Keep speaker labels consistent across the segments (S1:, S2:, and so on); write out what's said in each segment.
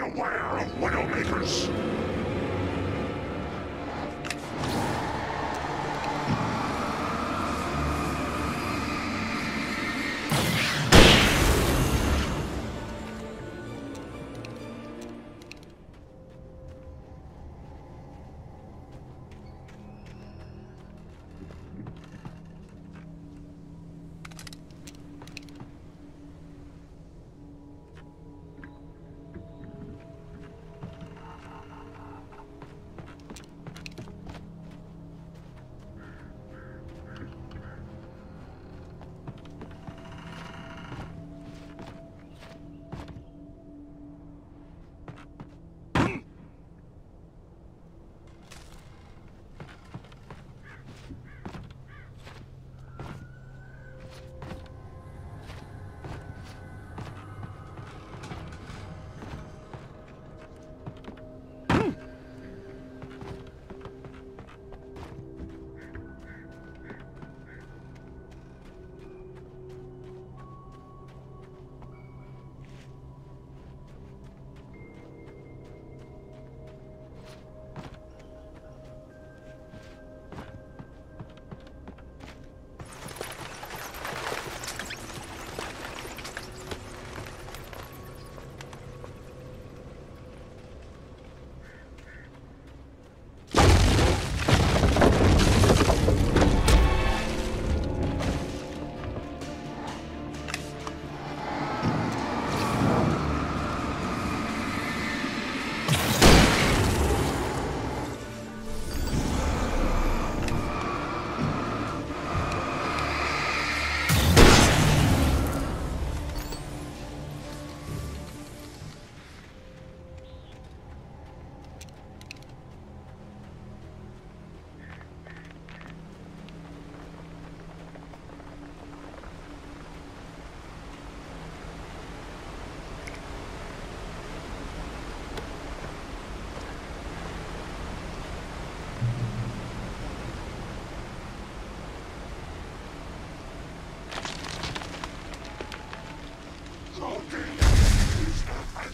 S1: beware of widowmakers.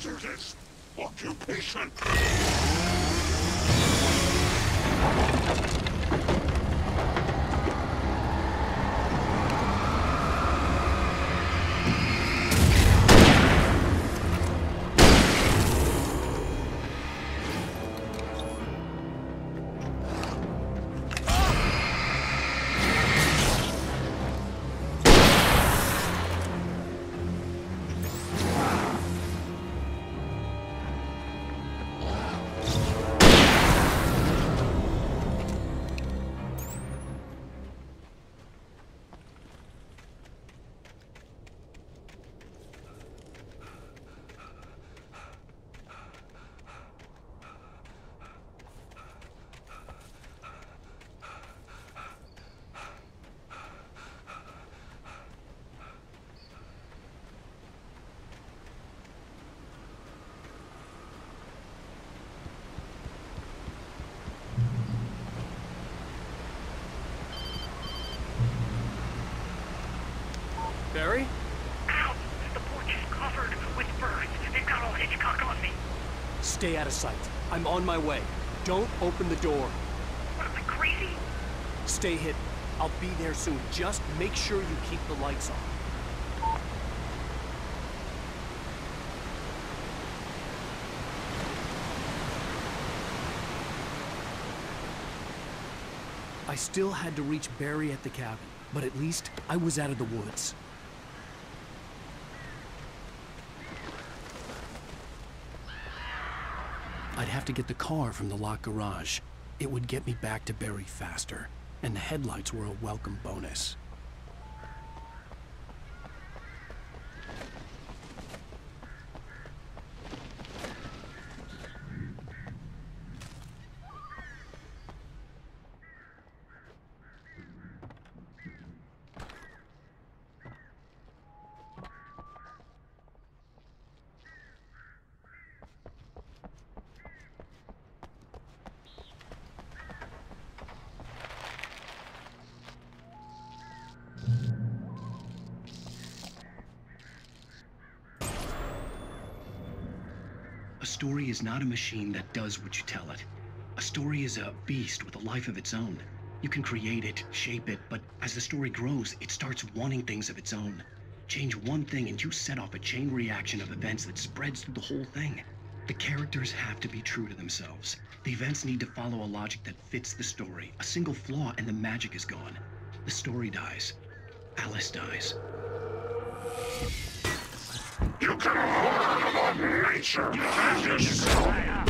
S1: Hazardous occupation.
S2: Barry?
S3: Ow! The porch is covered with birds. They've got all Hitchcock on me.
S2: Stay out of sight. I'm on my way. Don't open the door.
S3: What am I, crazy?
S2: Stay hidden. I'll be there soon. Just make sure you keep the lights on. I still had to reach Barry at the cabin, but at least I was out of the woods. I'd have to get the car from the locked garage. It would get me back to Barry faster, and the headlights were a welcome bonus. story is not a machine that does what you tell it. A story is a beast with a life of its own. You can create it, shape it, but as the story grows, it starts wanting things of its own. Change one thing and you set off a chain reaction of events that spreads through the whole thing. The characters have to be true to themselves. The events need to follow a logic that fits the story. A single flaw and the magic is gone. The story dies. Alice dies.
S1: You can learn about nature as yourself.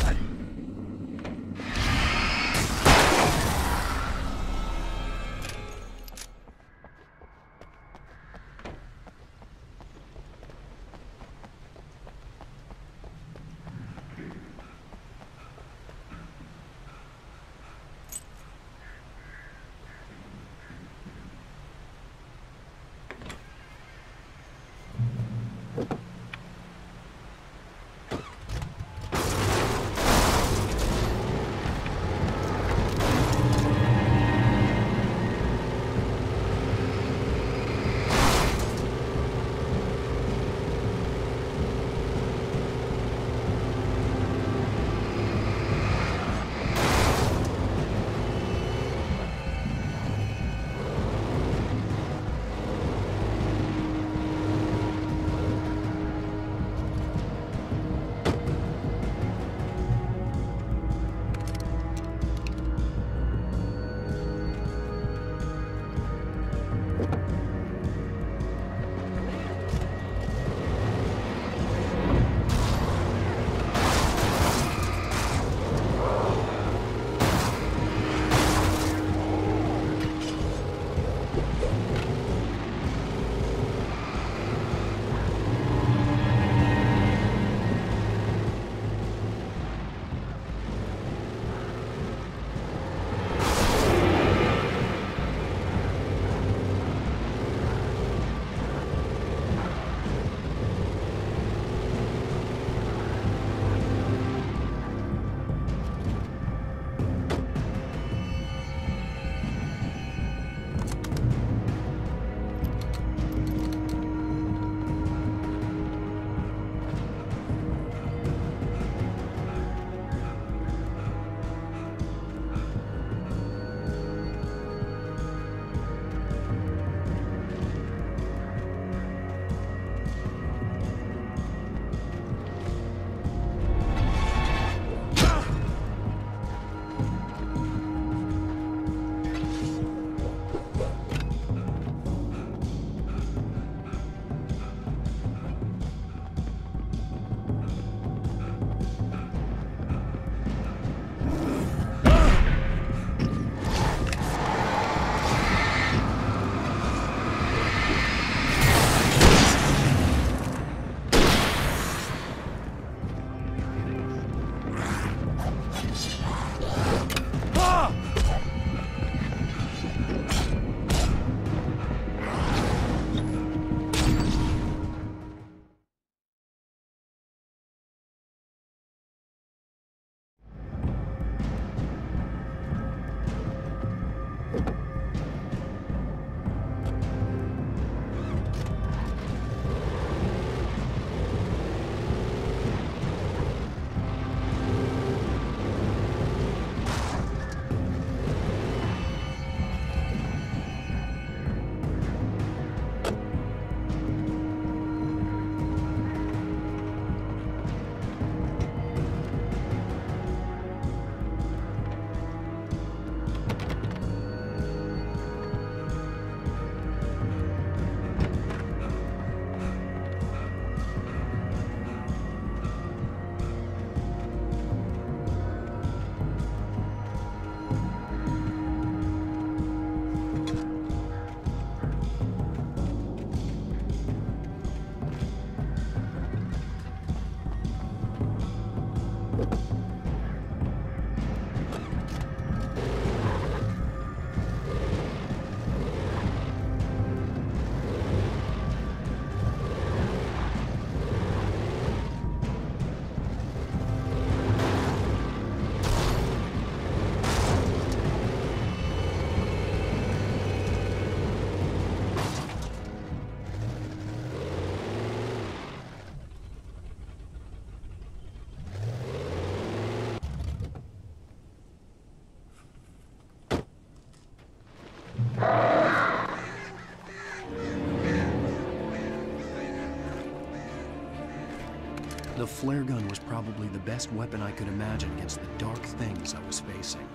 S2: The flare gun was probably the best weapon I could imagine against the dark things I was facing.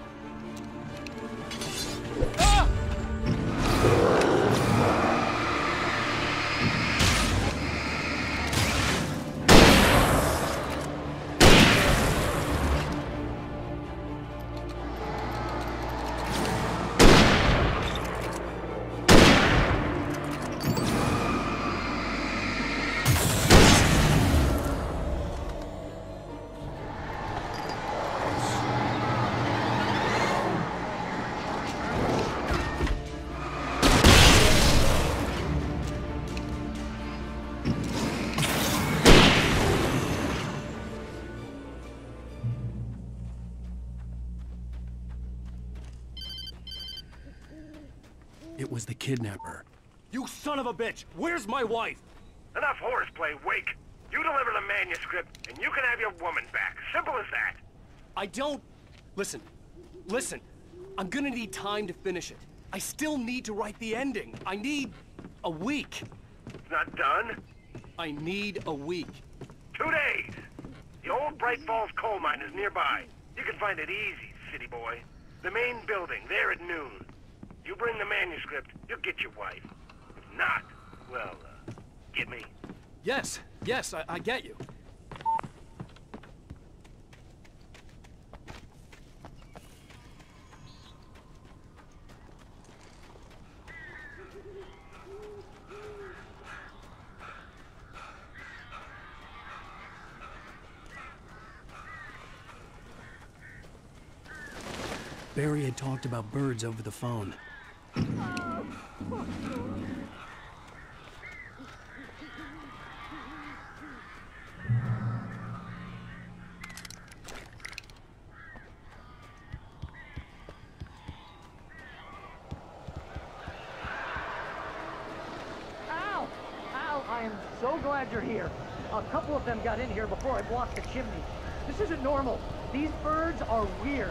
S2: It was the kidnapper.
S4: You son of a bitch! Where's my wife?
S3: Enough horseplay, Wake. You deliver the manuscript, and you can have your woman back. Simple as that.
S4: I don't... Listen. Listen. I'm gonna need time to finish it. I still need to write the ending. I need... a week.
S3: It's not done.
S4: I need a week.
S3: 2 days. The old Bright Falls coal mine is nearby. You can find it easy, city boy. The main building, there at noon. You bring the manuscript, you'll get your wife. If not, well, get me?
S4: Yes, I get you.
S2: Barry had talked about birds over the phone.
S5: Ow! Ow! I am so glad you're here. A couple of them got in here before I blocked the chimney. This isn't normal. These birds are weird.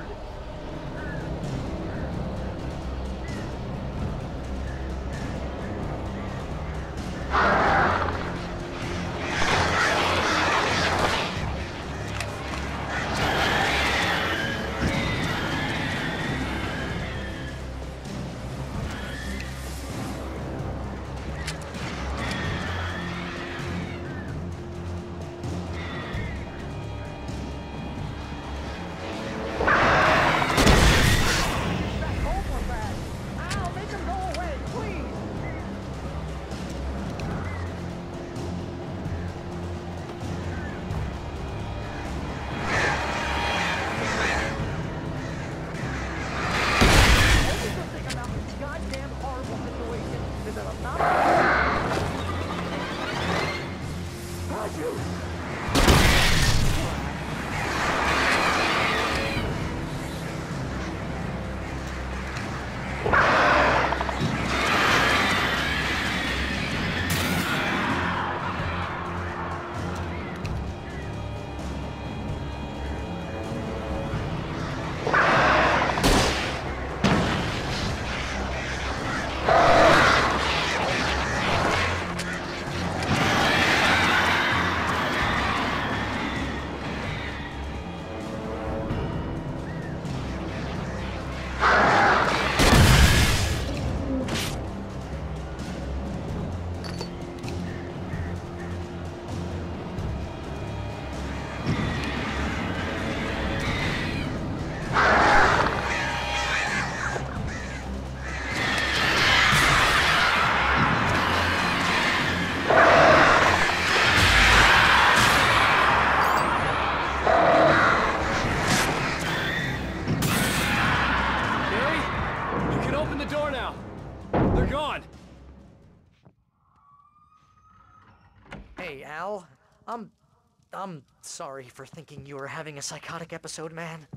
S5: Hey, Al. I'm sorry for thinking you were having a psychotic episode, man.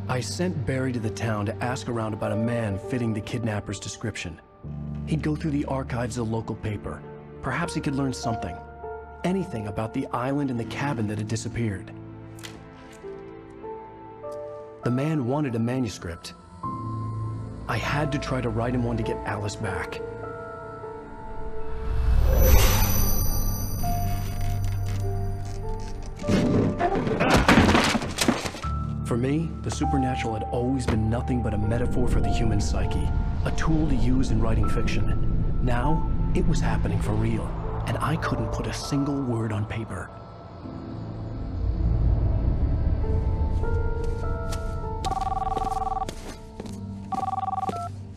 S2: I sent Barry to the town to ask around about a man fitting the kidnapper's description. He'd go through the archives of the local paper. Perhaps he could learn something. Anything about the island and the cabin that had disappeared. The man wanted a manuscript. I had to try to write him one to get Alice back. For me, the supernatural had always been nothing but a metaphor for the human psyche, a tool to use in writing fiction. Now, it was happening for real, and I couldn't put a single word on paper.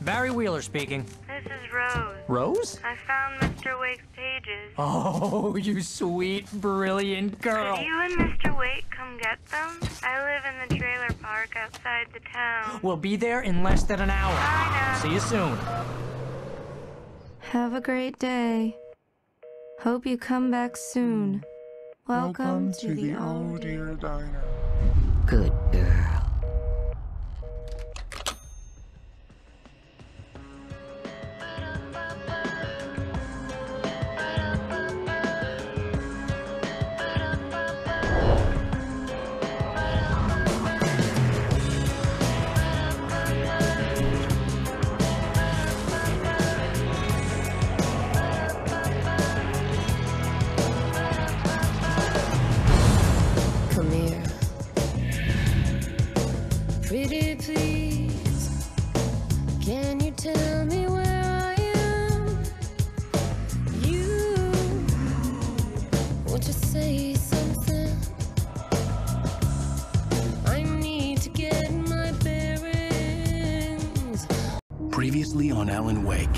S6: Barry Wheeler speaking.
S7: This is Rose.
S6: Rose?
S7: I found Mr. Wake's pages.
S6: Oh, you sweet, brilliant girl.
S7: Could you and Mr. Wake come get them? I live in the trailer park outside the town.
S6: We'll be there in less than an hour.
S7: Bye now.
S6: See you soon.
S8: Have a great day. Hope you come back soon. Welcome to the Oh Dear
S1: Diner.
S6: Good girl.
S8: Come here. Pretty please, can you tell me where I am? You want to say something? I need to get my bearings.
S2: Previously on Alan Wake,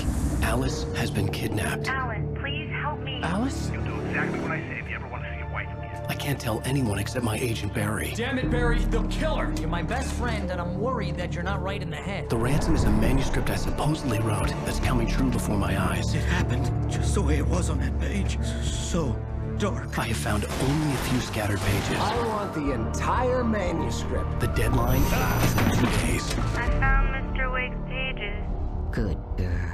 S2: Alice has been kidnapped.
S7: Alan, please help me.
S6: Alice?
S3: You'll do exactly what I say if you ever want to see your wife again.
S2: I can't tell anyone except my agent Barry.
S4: Damn it, Barry, they'll kill her.
S6: You're my best friend, and I'm worried that you're not right in the head.
S2: The ransom is a manuscript I supposedly wrote that's coming true before my eyes.
S9: It happened just the way it was on that page. So dark.
S2: I have found only a few scattered pages.
S10: I want the entire manuscript.
S2: The deadline is in 2 days.
S7: I found Mr. Wake's pages.
S6: Good girl.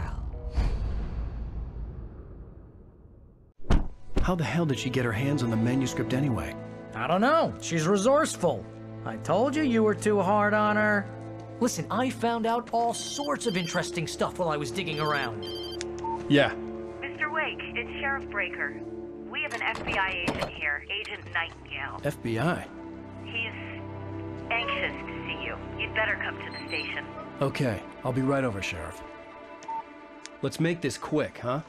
S2: How the hell did she get her hands on the manuscript anyway?
S6: I don't know. She's resourceful. I told you were too hard on her. Listen, I found out all sorts of interesting stuff while I was digging around.
S2: Yeah.
S7: Mr. Wake, it's Sheriff Breaker. We have an FBI agent here, Agent Nightingale.
S2: FBI?
S7: He's anxious to see you. You'd better come to the station.
S2: Okay, I'll be right over, Sheriff. Let's make this quick, huh?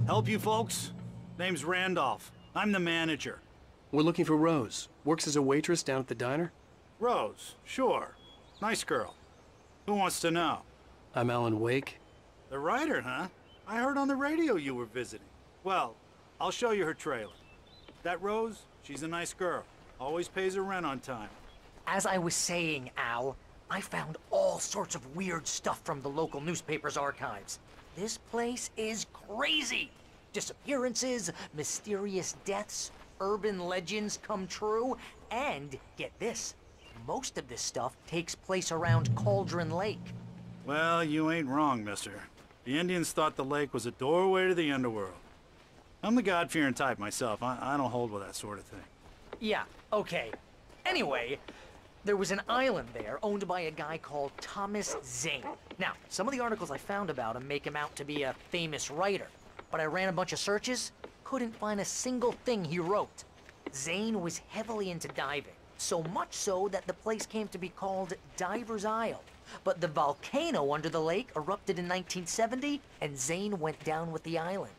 S9: Help you folks? Name's Randolph. I'm the manager.
S2: We're looking for Rose. Works as a waitress down at the diner.
S9: Rose, sure. Nice girl. Who wants to know?
S2: I'm Alan Wake.
S9: The writer, huh? I heard on the radio you were visiting. Well, I'll show you her trailer. That Rose, she's a nice girl. Always pays her rent on time.
S6: As I was saying, Al, I found all sorts of weird stuff from the local newspaper's archives. This place is crazy. Disappearances, mysterious deaths, urban legends come true, and get this, most of this stuff takes place around Cauldron Lake.
S9: Well, you ain't wrong, mister. The Indians thought the lake was a doorway to the underworld. I'm the God-fearing type myself. I don't hold with that sort of thing.
S6: Yeah, okay. Anyway, there was an island there owned by a guy called Thomas Zane. Now, some of the articles I found about him make him out to be a famous writer, but I ran a bunch of searches, couldn't find a single thing he wrote. Zane was heavily into diving, so much so that the place came to be called Diver's Isle. But the volcano under the lake erupted in 1970, and Zane went down with the island.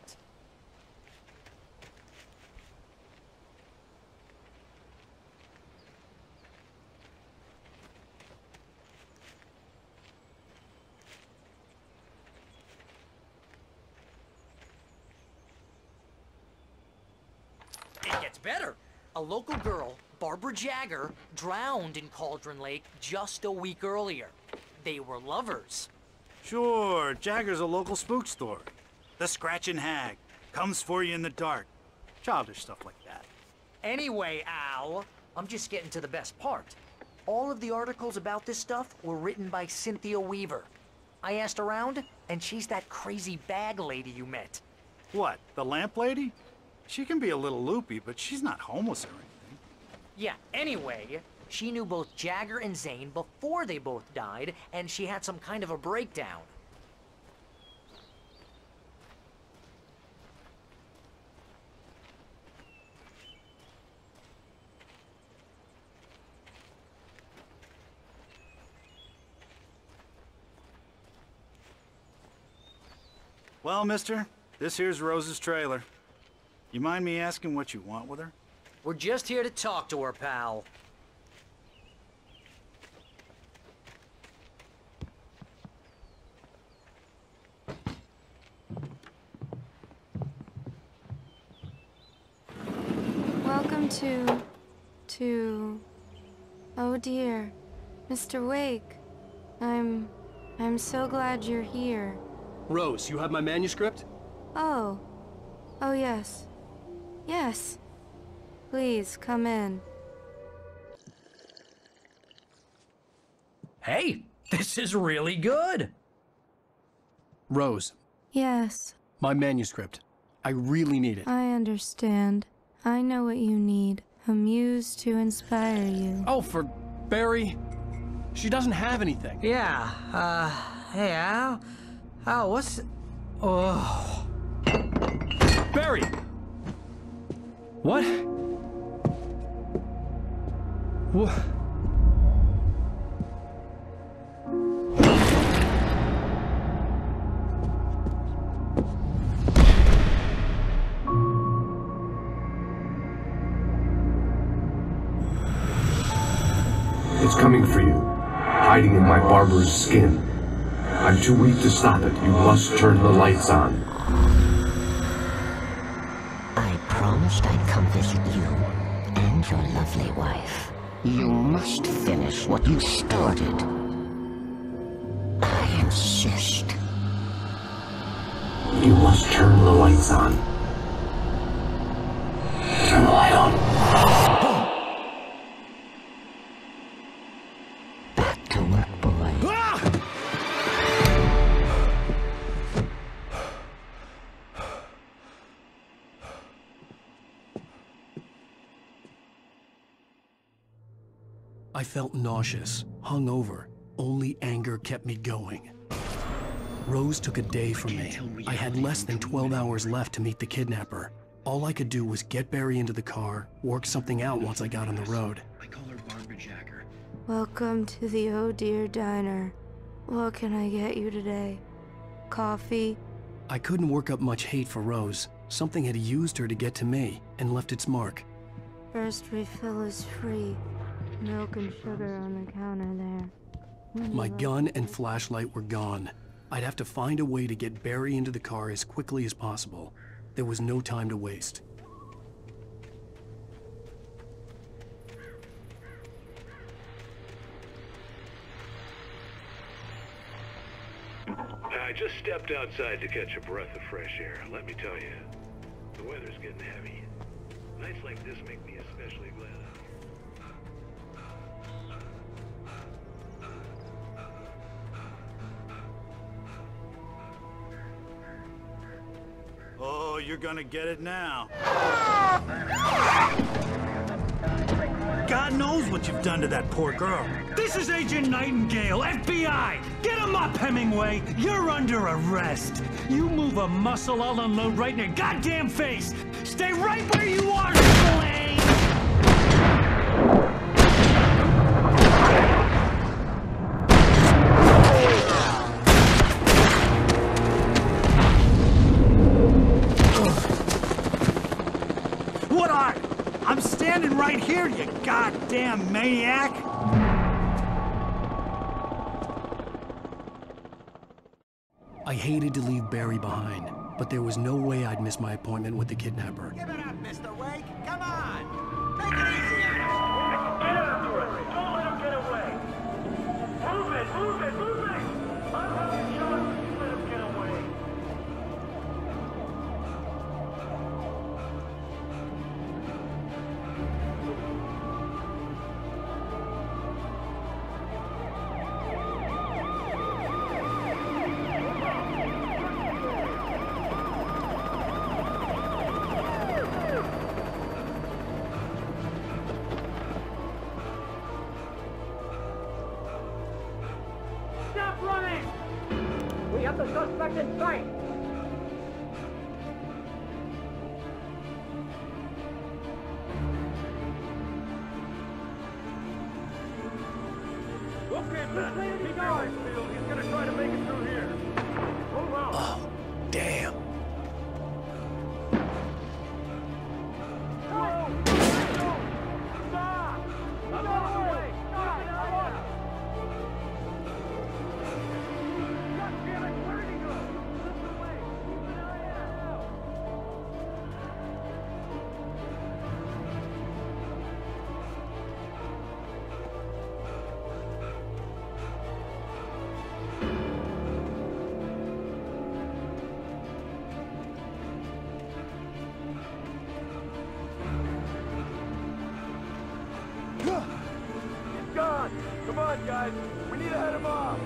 S6: It gets better. A local girl, Barbara Jagger, drowned in Cauldron Lake just a week earlier. They were lovers.
S9: Sure, Jagger's a local spook story. The Scratching Hag comes for you in the dark. Childish stuff like that.
S6: Anyway, Al, I'm just getting to the best part. All of the articles about this stuff were written by Cynthia Weaver. I asked around, and she's that crazy bag lady you met.
S9: What, the lamp lady? She can be a little loopy, but she's not homeless or anything.
S6: Yeah, anyway, she knew both Jagger and Zane before they both died, and she had some kind of a breakdown.
S9: Well, mister, this here's Rose's trailer. You mind me asking what you want with her?
S6: We're just here to talk to her, pal.
S8: Welcome to... Oh dear, Mr. Wake. I'm so glad you're here.
S4: Rose, you have my manuscript?
S8: Oh. Oh, yes. Yes. Please, come in.
S11: Hey, this is really good.
S4: Rose,
S8: Yes,
S4: my manuscript. I really need it.
S8: I understand. I know what you need. A muse to inspire you.
S4: Oh, for Barry? She doesn't have anything.
S6: Yeah, hey, Al? Al, what's... Oh...
S4: Barry! What? What?
S12: It's coming for you, hiding in my barber's skin. I'm too weak to stop it. You must turn the lights on.
S13: I promised I'd come visit you and your lovely wife. You must finish what you started. I insist.
S12: You must turn the lights on. Turn the light on.
S13: Back to work, boy.
S4: I felt nauseous, hungover. Only anger kept me going. Rose took a day from me. I had less than 12 hours left to meet the kidnapper. All I could do was get Barry into the car, work something out once I got on the road.
S2: I call her Barbara Jacker.
S8: Welcome to the Oh Dear Diner. What can I get you today? Coffee?
S4: I couldn't work up much hate for Rose. Something had used her to get to me and left its mark.
S8: First refill is free. Milk and sugar on the counter there.
S4: My gun and flashlight were gone. I'd have to find a way to get Barry into the car as quickly as possible. There was no time to waste.
S14: I just stepped outside to catch a breath of fresh air. Let me tell you, the weather's getting heavy. Nights like this make me especially glad I'm
S9: Oh, you're gonna get it now. God knows what you've done to that poor girl.
S11: This is Agent Nightingale, FBI! Get him up, Hemingway! You're under arrest! You move a muscle, I'll unload right in your goddamn face! Stay right where you are, Slane!
S9: What are? I'm standing right here, you goddamn maniac!
S4: I hated to leave Barry behind, but there was no way I'd miss my appointment with the kidnapper.
S10: Give it up, Mr. Wake. Come on. Make it easy on us.
S3: Get after it! Don't let him get away! Move it! Move it! Move it! I'm having shots! Let him get away! Stop running! We have the suspect in sight! Okay, man. Keep going. He's gonna try to make it through here. Move on.
S4: Oh, damn.
S3: Come on, guys. We need to head him off.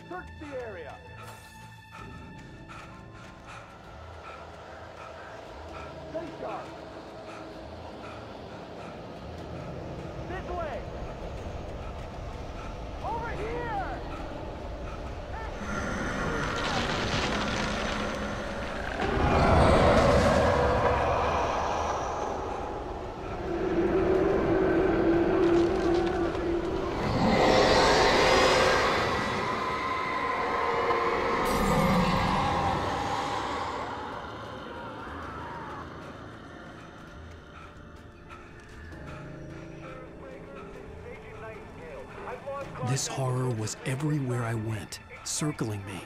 S3: Search the area. Stay sharp. This way. Over here.
S4: This horror was everywhere I went, circling me.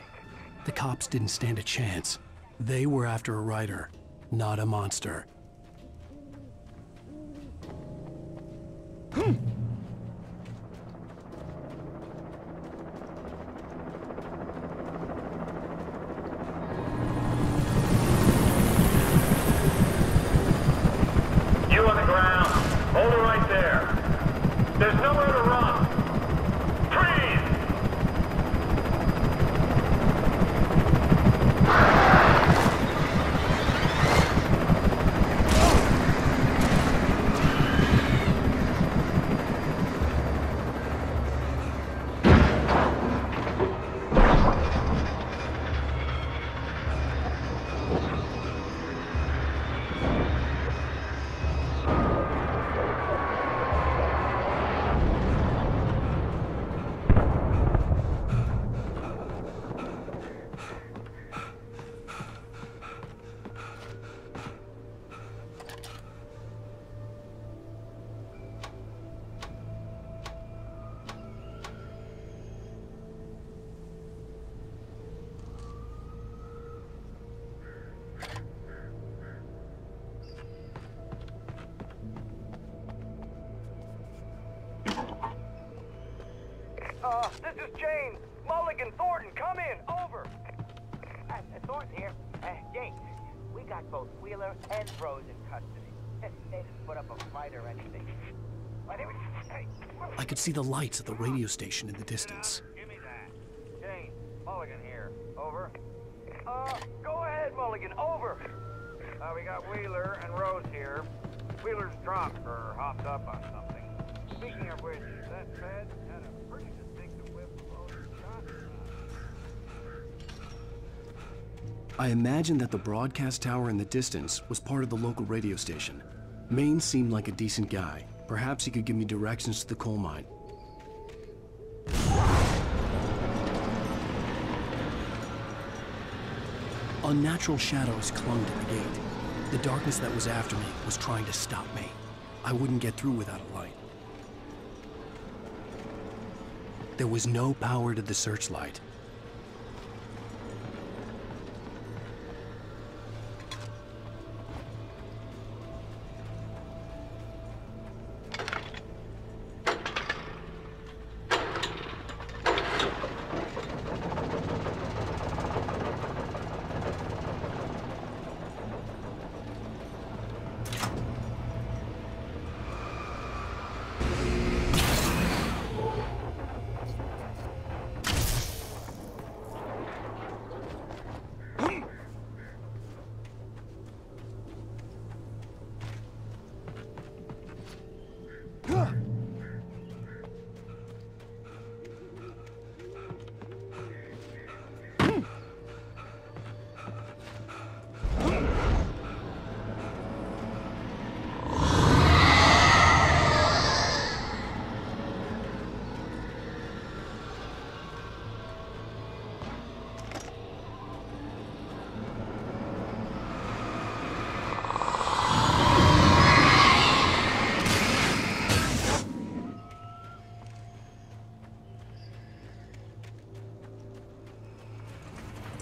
S4: The cops didn't stand a chance. They were after a writer, not a monster.
S3: You on the ground. Hold it right there. There's nowhere to run. Freeze! This is James. Mulligan, Thornton, come in. Over.
S10: Thornton here. James, we got both Wheeler and Rose in custody. They didn't put up a fight or anything.
S4: I could see the lights of the radio station in the distance.
S10: Give me that. James, Mulligan here. Over. Go ahead, Mulligan. Over. We got Wheeler and Rose here. Wheeler's drunk or hopped up on something. Speaking of which, that Fed had a pretty distinctive whip of Rose's shotgun.
S4: I imagined that the broadcast tower in the distance was part of the local radio station. Maine seemed like a decent guy. Perhaps he could give me directions to the coal mine. Unnatural shadows clung to the gate. The darkness that was after me was trying to stop me. I wouldn't get through without a light. There was no power to the searchlight.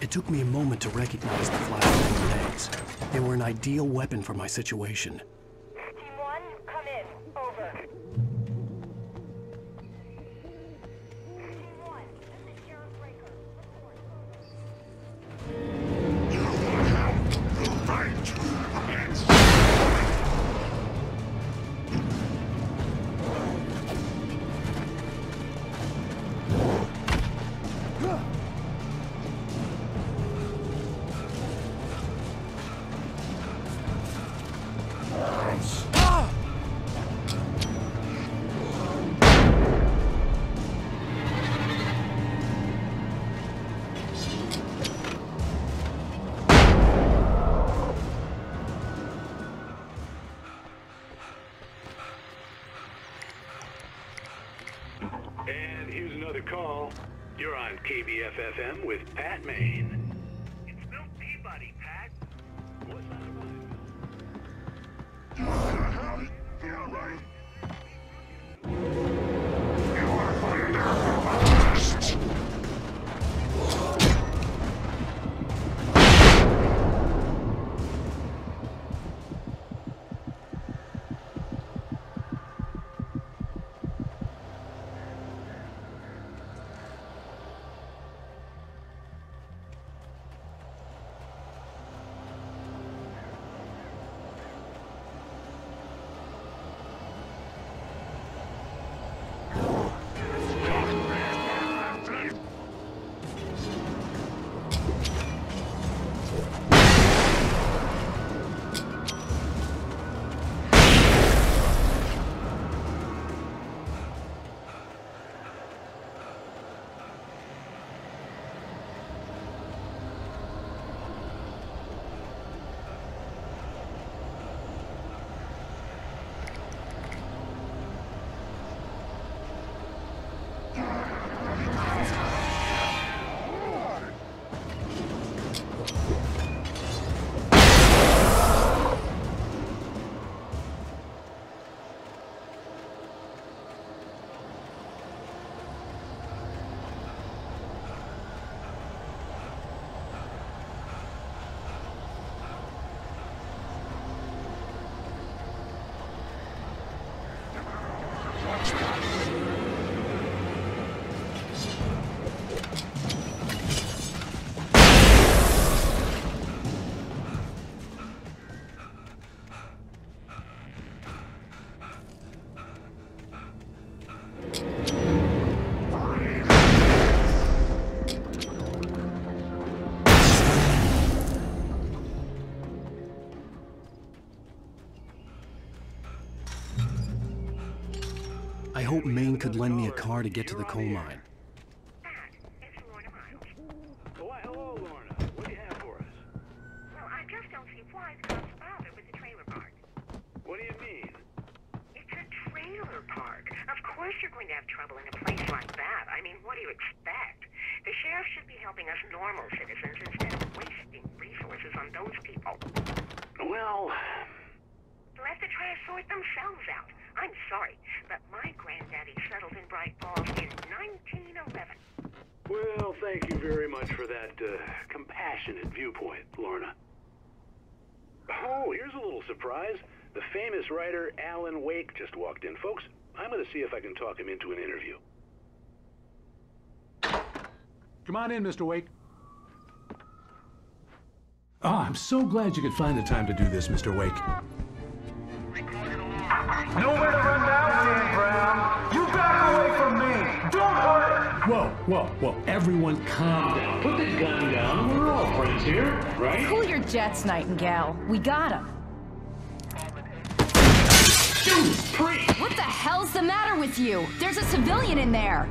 S4: It took me a moment to recognize the flashing grenades. They were an ideal weapon for my situation.
S7: Team 1, come in. Over. Team 1, this is Sheriff Breaker. Report.
S1: You will have the right against
S14: And here's another call. You're on KBFFM with Pat Maine.
S3: It's Bill Peabody, Pat.
S14: What's on your mind?
S1: you have the right. You are under arrest.
S4: I hope Maine could lend me a car to get to the coal mine.
S14: Why, hello, Lorna. What do you have for us?
S7: Well, I just don't see why the cops bother with the trailer park.
S14: What do you mean?
S7: It's a trailer park. Of course you're going to have trouble in a place like that. I mean, what do you expect? The sheriff should be helping us normal citizens instead of wasting resources on those people.
S14: Well...
S7: They'll have to try to sort themselves out. I'm sorry, but my granddaddy settled in Bright Falls in 1911.
S14: Well, thank you very much for that compassionate viewpoint, Lorna. Oh, here's a little surprise. The famous writer 앨런웨이크 just walked in. Folks, I'm going to see if I can talk him into an interview.
S11: Come on in, Mr. Wake. Oh, I'm so glad you could find the time to do this, Mr. Wake.
S10: Nowhere to run now, Dan Brown. You back away from me. Don't hurt it.
S11: Whoa. Everyone calm down. Put the gun down. We're all friends here, right?
S15: Cool your jets, Nightingale. We got him.
S11: Judas Priest!
S15: What the hell's the matter with you? There's a civilian in there.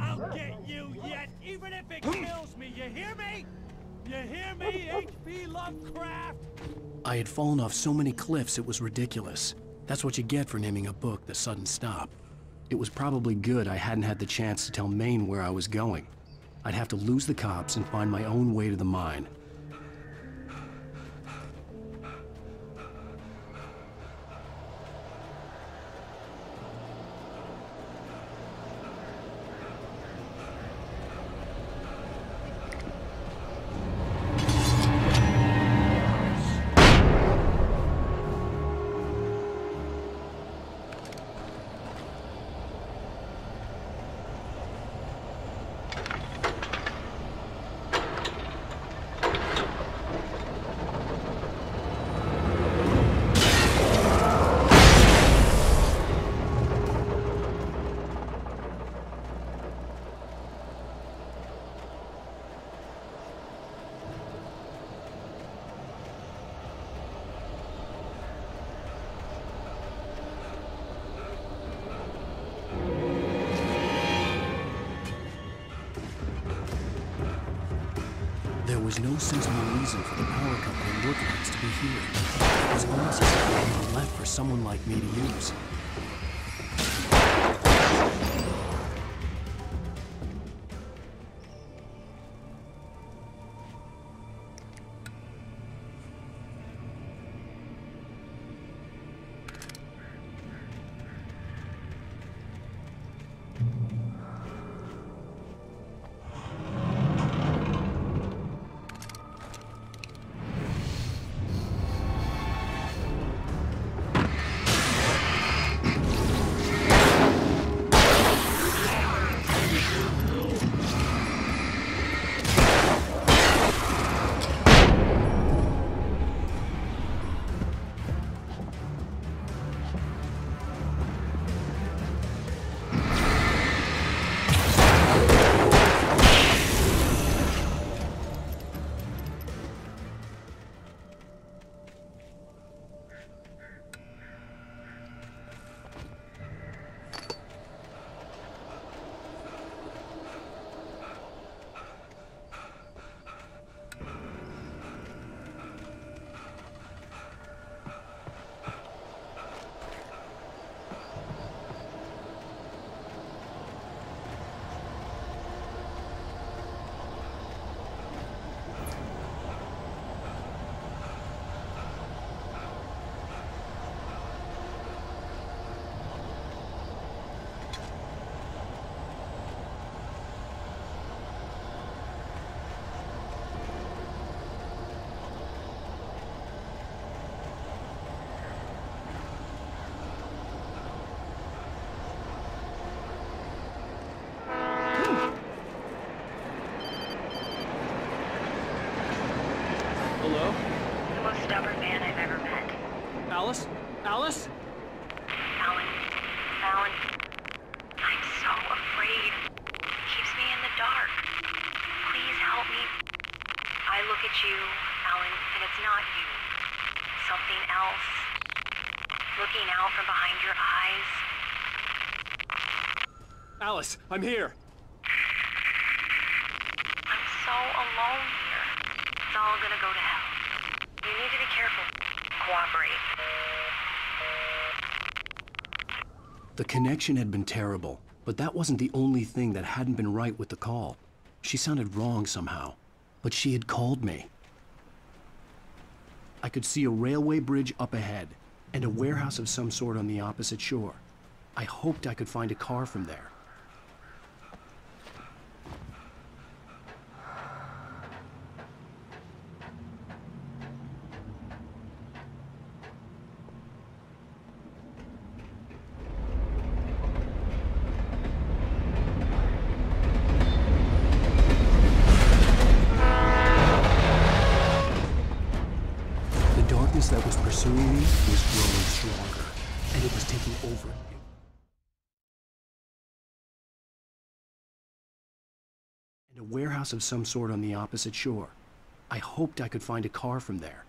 S11: I'll get you yet, even if it kills me. You hear me? You hear me, H.P. Lovecraft?
S4: I had fallen off so many cliffs it was ridiculous. That's what you get for naming a book The Sudden Stop. It was probably good I hadn't had the chance to tell Maine where I was going. I'd have to lose the cops and find my own way to the mine. There was no sensible reason for the power company and workers to be here. It was almost as if they were left for someone like me to use.
S16: Hello?
S7: The most stubborn man I've ever met.
S16: Alice? Alice?
S7: Alan. Alan. I'm so afraid. It keeps me in the dark. Please help me. I look at you, Alan, and it's not you. Something else. Looking out from behind your eyes.
S16: Alice, I'm here.
S7: I'm so alone here. It's all gonna go to hell. You need to be careful. Cooperate.
S4: The connection had been terrible, but that wasn't the only thing that hadn't been right with the call. She sounded wrong somehow, but she had called me. I could see a railway bridge up ahead, and a warehouse of some sort on the opposite shore. I hoped I could find a car from there. That was pursuing me was growing stronger, and it was taking over. And a warehouse of some sort on the opposite shore. I hoped I could find a car from there.